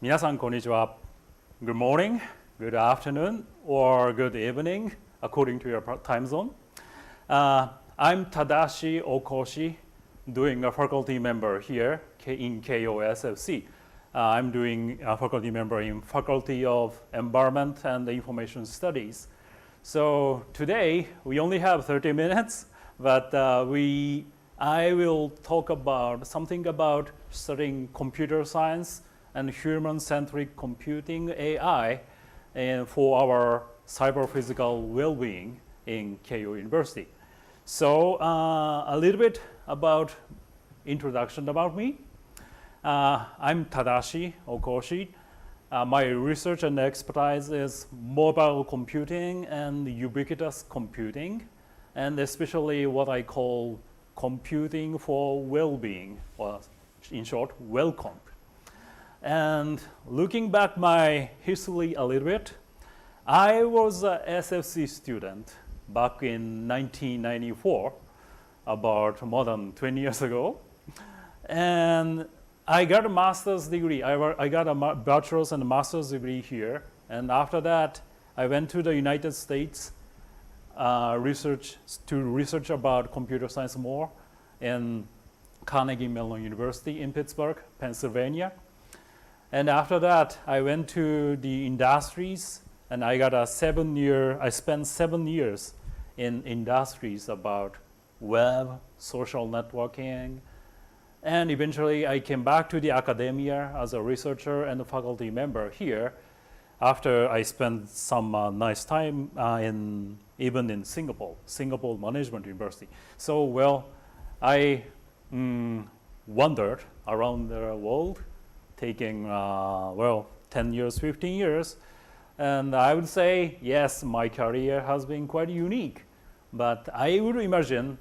皆さんこんにちは. Good morning, good afternoon, or good evening, according to your time zone. I'm Tadashi Okoshi, doing a faculty member here in KOSFC. I'm doing a faculty member in Faculty of Environment and Information Studies. So today we only have 30 minutes, but I will talk about something about studying computer science and human-centric computing AI for our cyber-physical well-being in Keio University. So a little bit about introduction about me. I'm Tadashi Okoshi. My research and expertise is mobile computing and ubiquitous computing, and especially what I call computing for well-being, or in short, WellComp. And looking back my history a little bit, I was a SFC student back in 1994, about more than 20 years ago. And I got a master's degree. I got a bachelor's and a master's degree here. And after that, I went to the United States to research about computer science more in Carnegie Mellon University in Pittsburgh, Pennsylvania. And after that, I went to the industries, and I spent 7 years in industries about web, social networking, and eventually I came back to the academia as a researcher and a faculty member here after I spent some nice time even in Singapore Management University. So, I wandered around the world, taking 10 years, 15 years, and I would say, yes, my career has been quite unique, but I would imagine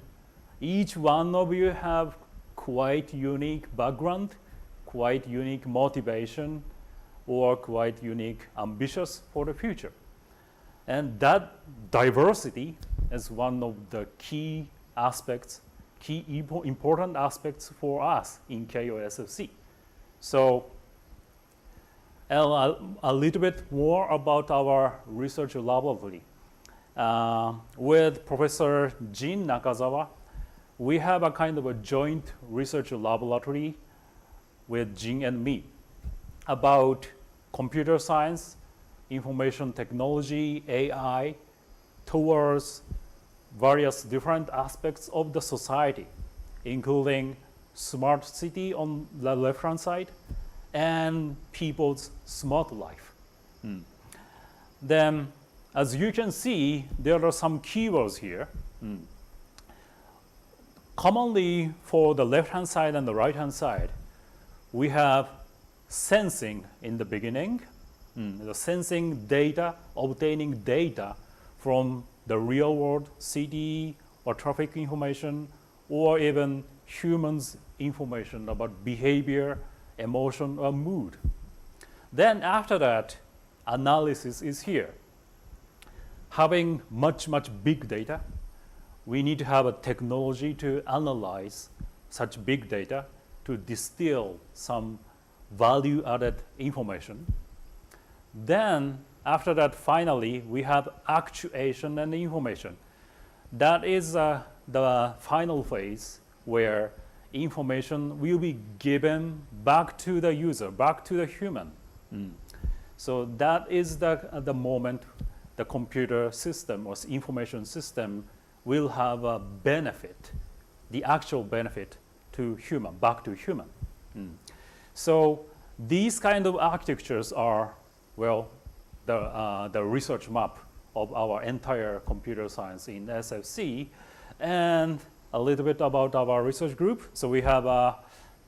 each one of you have quite unique background, quite unique motivation, or quite unique ambitious for the future. And that diversity is one of the key important aspects for us in KOSFC. So a little bit more about our research laboratory. With Professor Jin Nakazawa, we have a kind of a joint research laboratory with Jin and me about computer science, information technology, AI, towards various different aspects of the society, including smart city on the left-hand side and people's smart life. Then, as you can see, there are some keywords here. Commonly for the left-hand side and the right-hand side, we have sensing in the beginning, the sensing data, obtaining data from the real world city or traffic information, or even humans' information about behavior, emotion, or mood. Then after that, analysis is here. Having much big data, we need to have a technology to analyze such big data to distill some value-added information. Then after that, finally, we have actuation and information. That is the final phase where information will be given back to the user, back to the human. So that is the moment the computer system or information system will have a benefit, the actual benefit to human, back to human. So these kind of architectures are, the research map of our entire computer science in SFC, and a little bit about our research group. So we have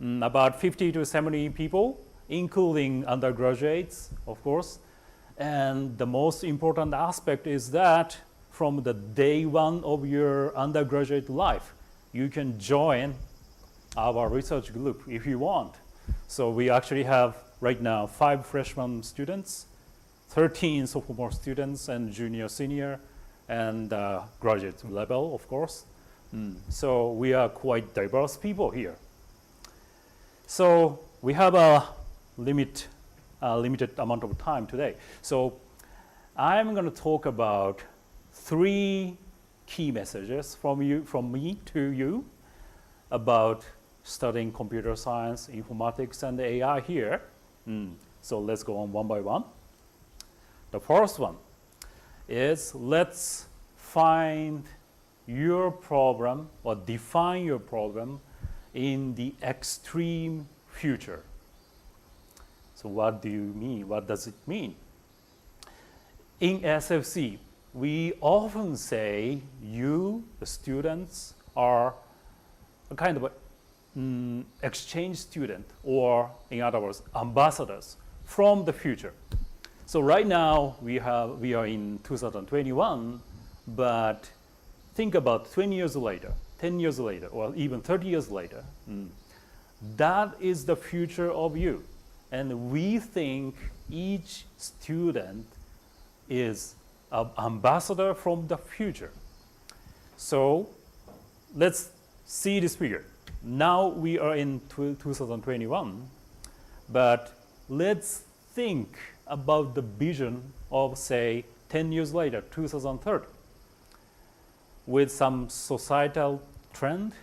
about 50 to 70 people, including undergraduates, of course. And the most important aspect is that from the day one of your undergraduate life, you can join our research group if you want. So we actually have right now 5 freshman students, 13 sophomore students, and junior, senior, and graduate level, of course. So we are quite diverse people here. So we have a limit limited amount of time today. So I'm going to talk about 3 key messages from me to you about studying computer science, informatics, and AI here. So let's go on one by one. The first one is let's find your problem or define your problem in the extreme future. So what do you mean? What does it mean? In SFC, we often say you, the students, are a kind of exchange student, or in other words, ambassadors from the future. So right now we are in 2021, but think about 20 years later, 10 years later, or even 30 years later. That is the future of you. And we think each student is an ambassador from the future. So let's see this figure. Now we are in 2021, but let's think about the vision of, say, 10 years later, 2030, with some societal trend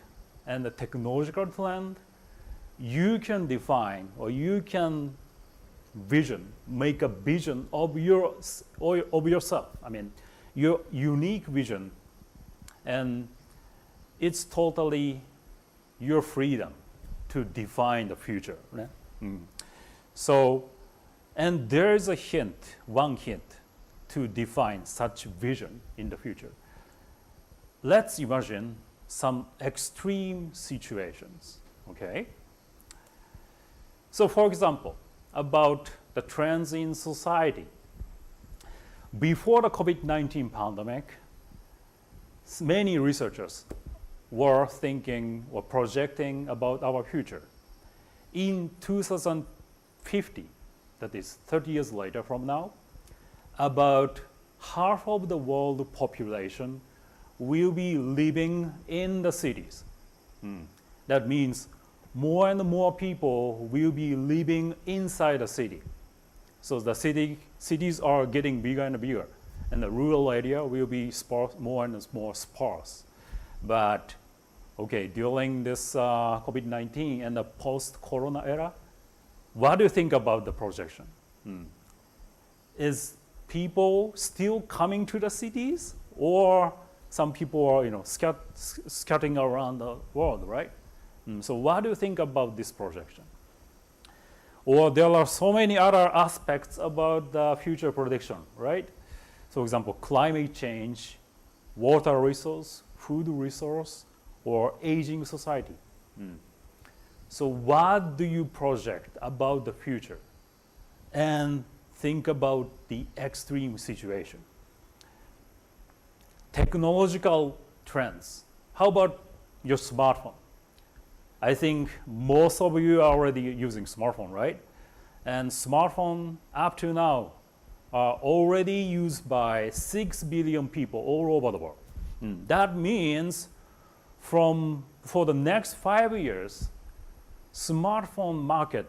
and the technological trend. You can define, or you can make a vision of yourself. I mean, your unique vision, and it's totally your freedom to define the future. Right? So, and there is one hint to define such vision in the future. Let's imagine some extreme situations, okay? So for example, about the trends in society. Before the COVID-19 pandemic, many researchers were thinking or projecting about our future. In 2050, that is 30 years later from now, about half of the world population will be living in the cities. That means more and more people will be living inside the city. So the cities are getting bigger and bigger, and the rural area will be more and more sparse. But okay, during this COVID-19 and the post-corona era, what do you think about the projection? Is people still coming to the cities, or some people are scattering around the world, right? So what do you think about this projection? Or there are so many other aspects about the future prediction, right? So for example, climate change, water resource, food resource, or aging society. So what do you project about the future? And think about the extreme situation. Technological trends. How about your smartphone? I think most of you are already using smartphone, right? And smartphone up to now are already used by 6 billion people all over the world. That means for the next 5 years, smartphone market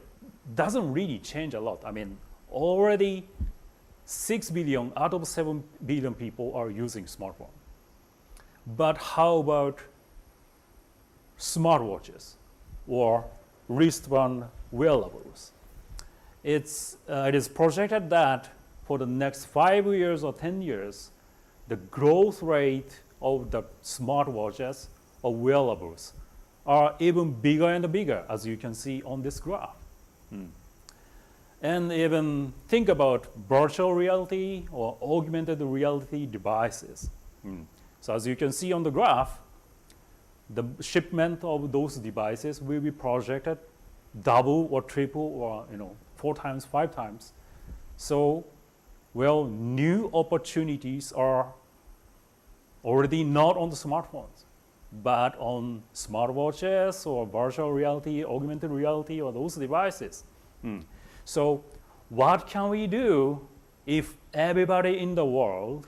doesn't really change a lot. I mean, already 6 billion out of 7 billion people are using smartphone. But how about smartwatches or wristband wearables? It is projected that for the next 5 years or 10 years, the growth rate of the smartwatches or wearables are even bigger and bigger, as you can see on this graph. And even think about virtual reality or augmented reality devices. So as you can see on the graph, the shipment of those devices will be projected double or triple or 4 times, 5 times. So, well, new opportunities are already not on the smartphones, but on smartwatches or virtual reality, augmented reality, or those devices. So what can we do if everybody in the world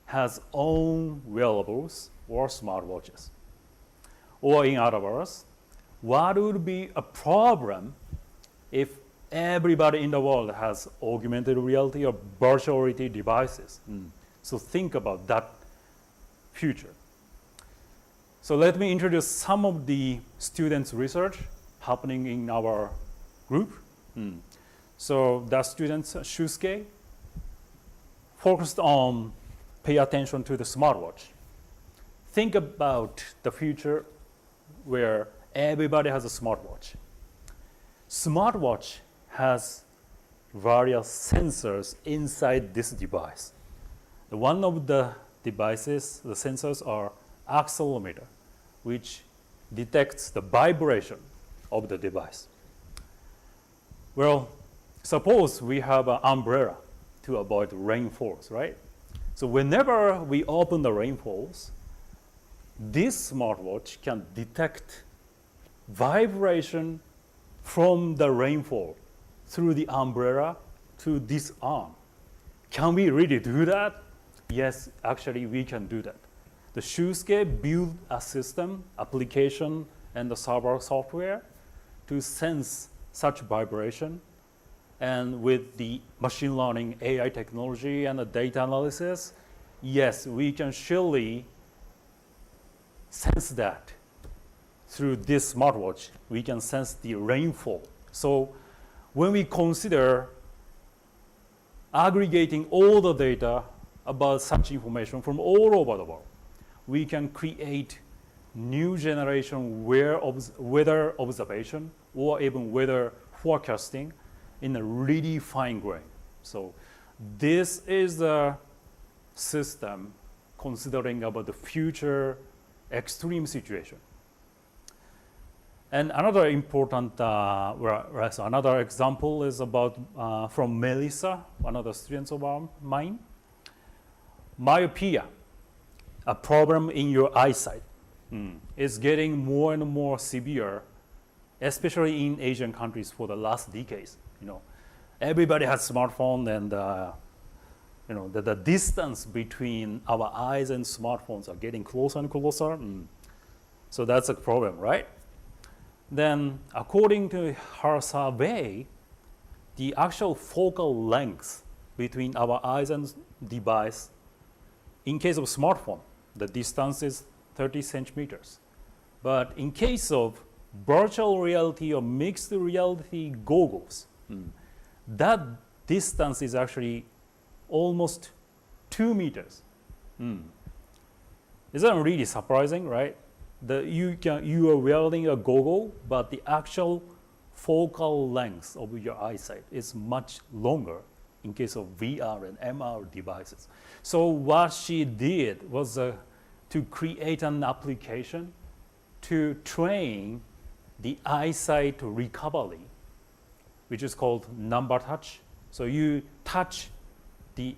has own wearables or smartwatches? Or in other words, what would be a problem if everybody in the world has augmented reality or virtual reality devices. So think about that future. So let me introduce some of the students' research happening in our group. So the students, Shusuke, focused on pay attention to the smartwatch. Think about the future where everybody has a smartwatch. Smartwatch has various sensors inside this device. One of the devices, the sensors are accelerometer, which detects the vibration of the device. Well, suppose we have an umbrella to avoid rainfalls, right? So whenever we open the rainfalls, this smartwatch can detect vibration from the rainfall through the umbrella to this arm. Can we really do that? Yes, actually we can do that. The Shusuke built a system, application, and the server software to sense such vibration. And with the machine learning, AI technology, and the data analysis, yes, we can surely sense that. Through this smartwatch, we can sense the rainfall. So when we consider aggregating all the data about such information from all over the world, we can create new generation weather observation or even weather forecasting in a really fine grain. So this is the system considering about the future extreme situation. And another important, so another example is about from Melissa, one of the students of mine. Myopia, a problem in your eyesight, is getting more and more severe, especially in Asian countries for the last decades. Everybody has smartphone, and the distance between our eyes and smartphones are getting closer and closer. So that's a problem, right? Then, according to her survey, the actual focal length between our eyes and device, in case of smartphone, the distance is 30 centimeters. But in case of virtual reality or mixed reality goggles, that distance is actually almost 2 meters. Isn't that really surprising, right? You are wearing a goggle, but the actual focal length of your eyesight is much longer in case of VR and MR devices. So what she did was to create an application to train the eyesight recovery, which is called number touch. So you touch the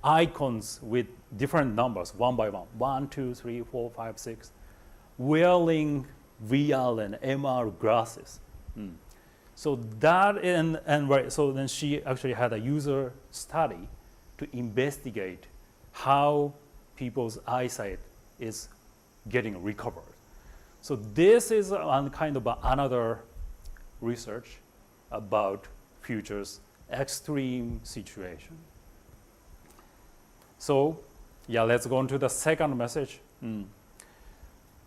icons with different numbers, one by one, 1, 2, 3, 4, 5, 6, wearing VR and MR glasses. So that so then she actually had a user study to investigate how people's eyesight is getting recovered. So this is kind of another research about future's extreme situation. So yeah, let's go on to the second message.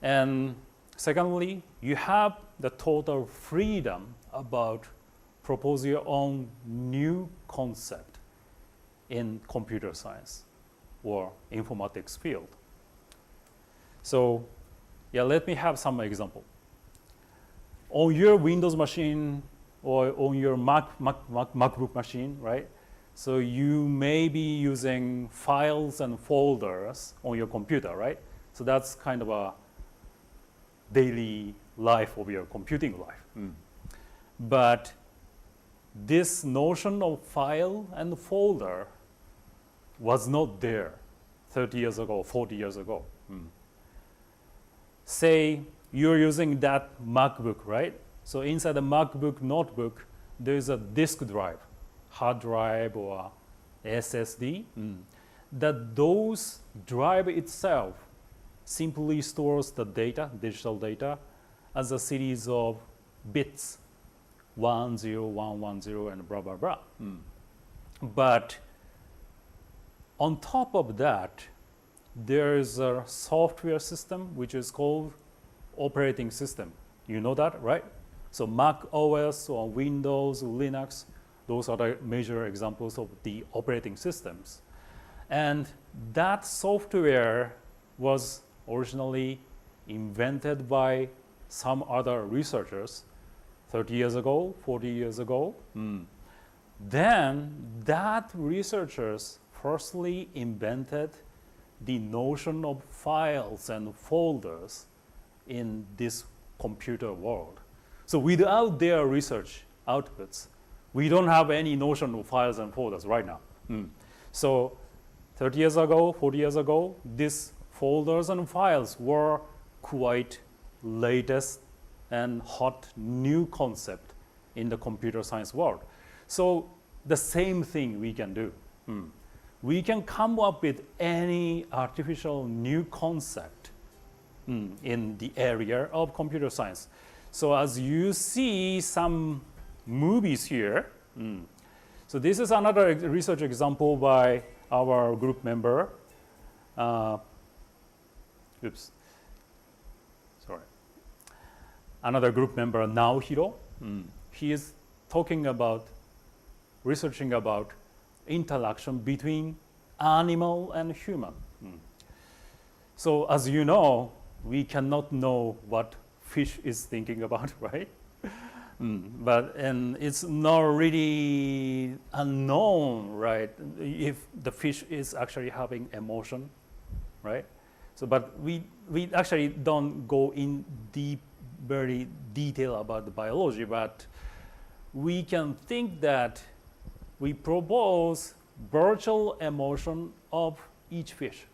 And secondly, you have the total freedom about propose your own new concept in computer science or informatics field. So yeah, let me have some example. On your Windows machine or on your MacBook machine, right? So you may be using files and folders on your computer, right? So that's kind of a daily life of your computing life. But this notion of file and folder was not there 30 years ago, 40 years ago. Say you're using that MacBook, right? So inside the MacBook notebook, there's a disk drive, hard drive or SSD. That those drive itself simply stores the data, digital data, as a series of bits 10110 and blah, blah, blah. But on top of that, there is a software system which is called operating system. You know that, right? So Mac OS or Windows, Linux, those are the major examples of the operating systems. And that software was originally invented by some other researchers 30 years ago, 40 years ago. Then that researchers firstly invented the notion of files and folders in this computer world. So without their research outputs, we don't have any notion of files and folders right now. So 30 years ago, 40 years ago, these folders and files were quite latest and hot new concept in the computer science world. So the same thing we can do. We can come up with any artificial new concept in the area of computer science. So as you see some movies here, so this is another research example by our group member. Another group member, Naohiro. He is researching about interaction between animal and human. So as you know, we cannot know what fish is thinking about, right? And it's not really unknown, right, if the fish is actually having emotion, right? So, but we actually don't go in very detail about the biology, but we can think that we propose virtual emotion of each fish.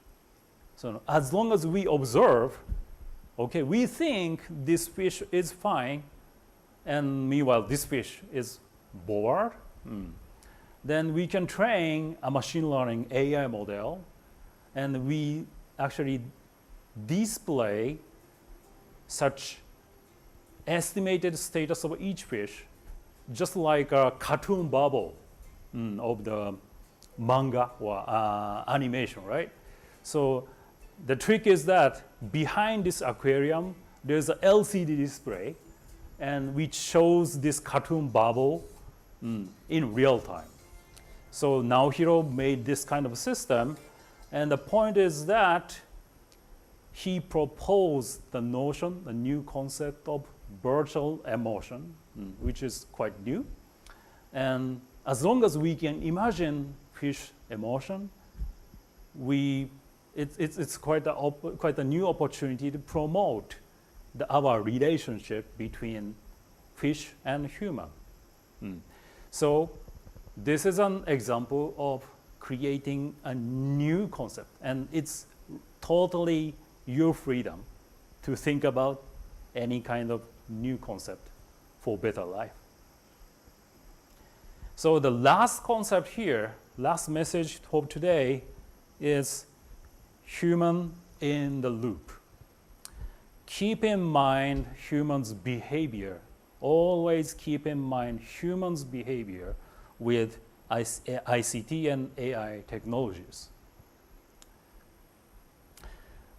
So as long as we observe, okay, we think this fish is fine, and meanwhile this fish is bored, then we can train a machine learning AI model, and we actually display such estimated status of each fish, just like a cartoon bubble of the manga or animation, right? So the trick is that behind this aquarium, there's an LCD display, and which shows this cartoon bubble in real time. So Naohiro made this kind of system, and the point is that he proposed the notion, the new concept of virtual emotion, which is quite new. And as long as we can imagine fish emotion, it's quite a new opportunity to promote our relationship between fish and human. So this is an example of creating a new concept, and it's totally your freedom to think about any kind of new concept for better life. So the last concept here, last message for today is human in the loop. Keep in mind humans' behavior. Always keep in mind humans' behavior with ICT and AI technologies.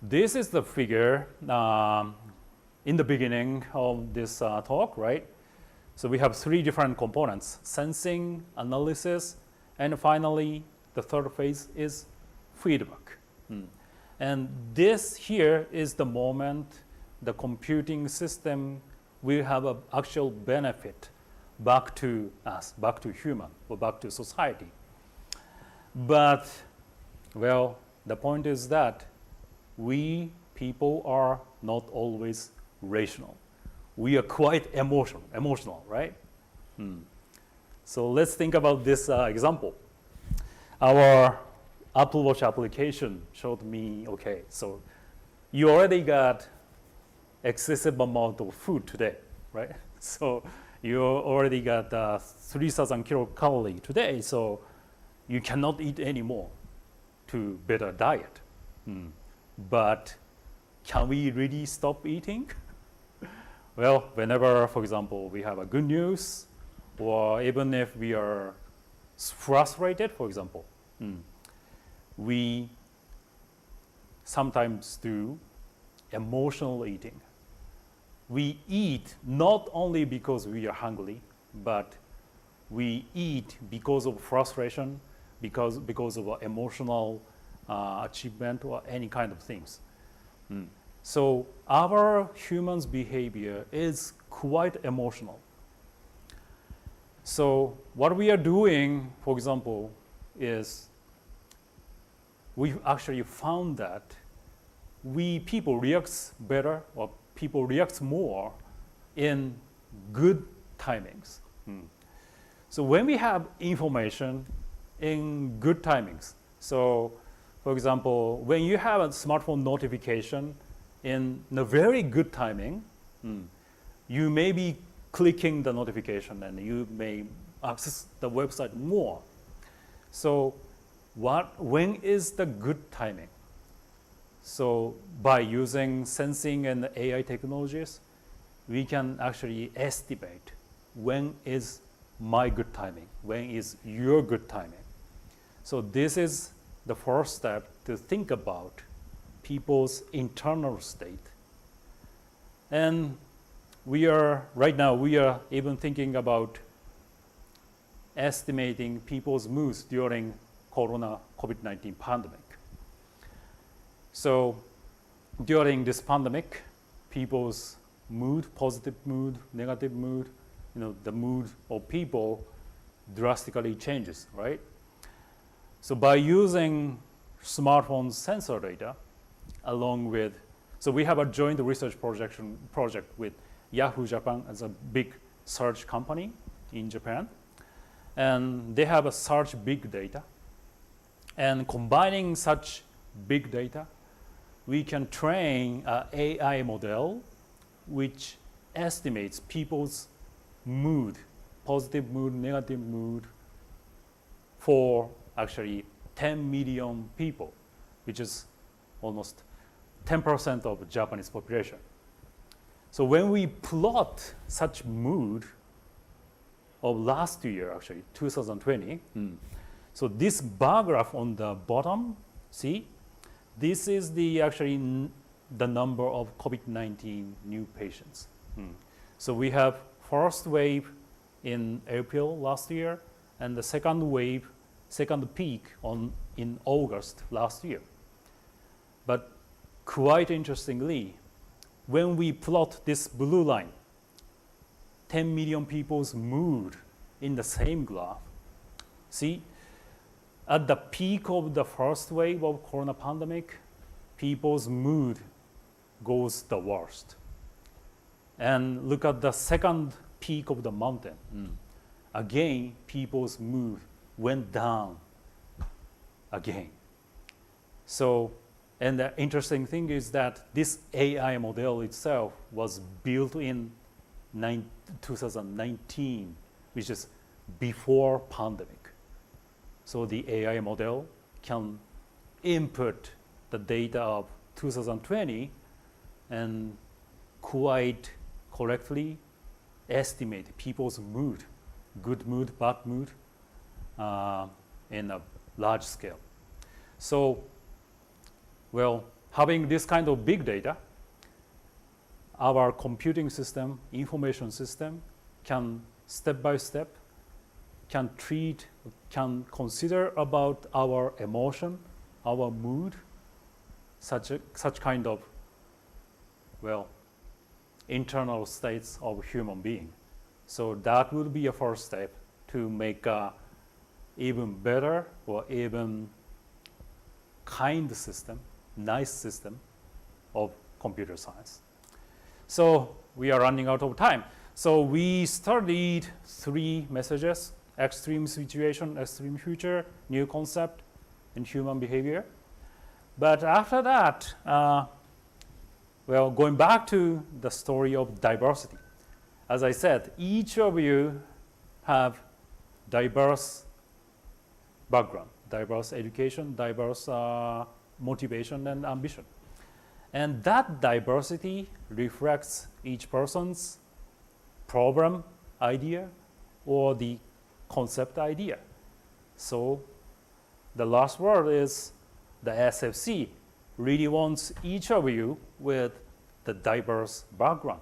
This is the figure in the beginning of this talk, right? So we have three different components: sensing, analysis, and finally the third phase is feedback. And this here is the moment the computing system will have an actual benefit back to us, back to human, or back to society. But, well, the point is that we people are not always rational. We are quite emotional, right? So let's think about this example. Our Apple Watch application showed me, okay, so you already got excessive amount of food today, right? So you already got 3,000 kilocalories today, so you cannot eat anymore to better diet. But can we really stop eating? Well, whenever, for example, we have a good news, or even if we are frustrated, for example, we sometimes do emotional eating. We eat not only because we are hungry, but we eat because of frustration, because of emotional achievement or any kind of things. So our humans' behavior is quite emotional. So what we are doing, for example, is we actually found that people react better, or people react more in good timings. So when we have information in good timings, so for example, when you have a smartphone notification in a very good timing, you may be clicking the notification and you may access the website more. So when is the good timing? So by using sensing and AI technologies, we can actually estimate when is my good timing, when is your good timing. So this is the first step to think about people's internal state. And right now we are even thinking about estimating people's moods during COVID-19 pandemic. So during this pandemic, people's mood, positive mood, negative mood, the mood of people drastically changes, right? So by using smartphone sensor data, so we have a joint research project with Yahoo Japan as a big search company in Japan. And they have a search big data. And combining such big data, we can train an AI model which estimates people's mood, positive mood, negative mood, for actually 10 million people, which is almost 10% of Japanese population. So when we plot such mood of last year, actually 2020, so this bar graph on the bottom, see, this is the number of COVID-19 new patients. So we have first wave in April last year, and the second peak in August last year. But quite interestingly, when we plot this blue line, 10 million people's mood in the same graph, see, at the peak of the first wave of corona pandemic, people's mood goes the worst. And look at the second peak of the mountain. Again, people's mood went down again. So, and the interesting thing is that this AI model itself was built in 2019, which is before pandemic. So the AI model can input the data of 2020 and quite correctly estimate people's mood, good mood, bad mood, in a large scale. So, well, having this kind of big data, our computing system, information system, can step by step, can consider about our emotion, our mood, such kind of, well, internal states of human being. So that would be a first step to make a even better or even kind system, nice system of computer science. So we are running out of time. So we studied 3 messages: extreme situation, extreme future, new concept, and human behavior. But after that, well, going back to the story of diversity. As I said, each of you have diverse background, diverse education, diverse motivation and ambition. And that diversity reflects each person's problem idea or the concept idea. So the last word is the SFC really wants each of you with the diverse background.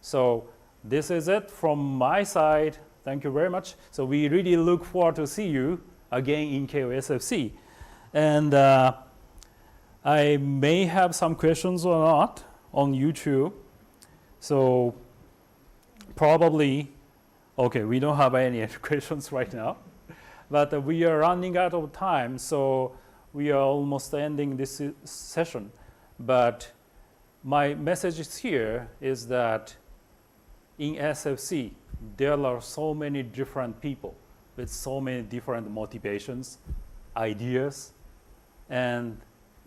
So this is it from my side. Thank you very much. So we really look forward to see you again in KOSFC. And I may have some questions or not on YouTube. So probably, okay, we don't have any questions right now. But we are running out of time, so we are almost ending this session. But my message here is that in SFC, there are so many different people with so many different motivations, ideas, and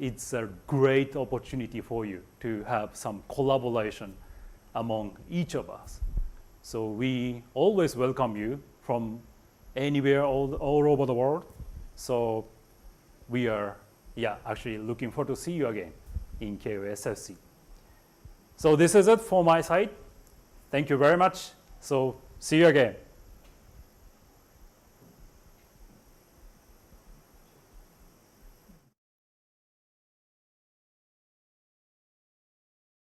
it's a great opportunity for you to have some collaboration among each of us. So we always welcome you from anywhere all over the world. So we are actually looking forward to see you again in KOSFC. So this is it for my side. Thank you very much. So see you again.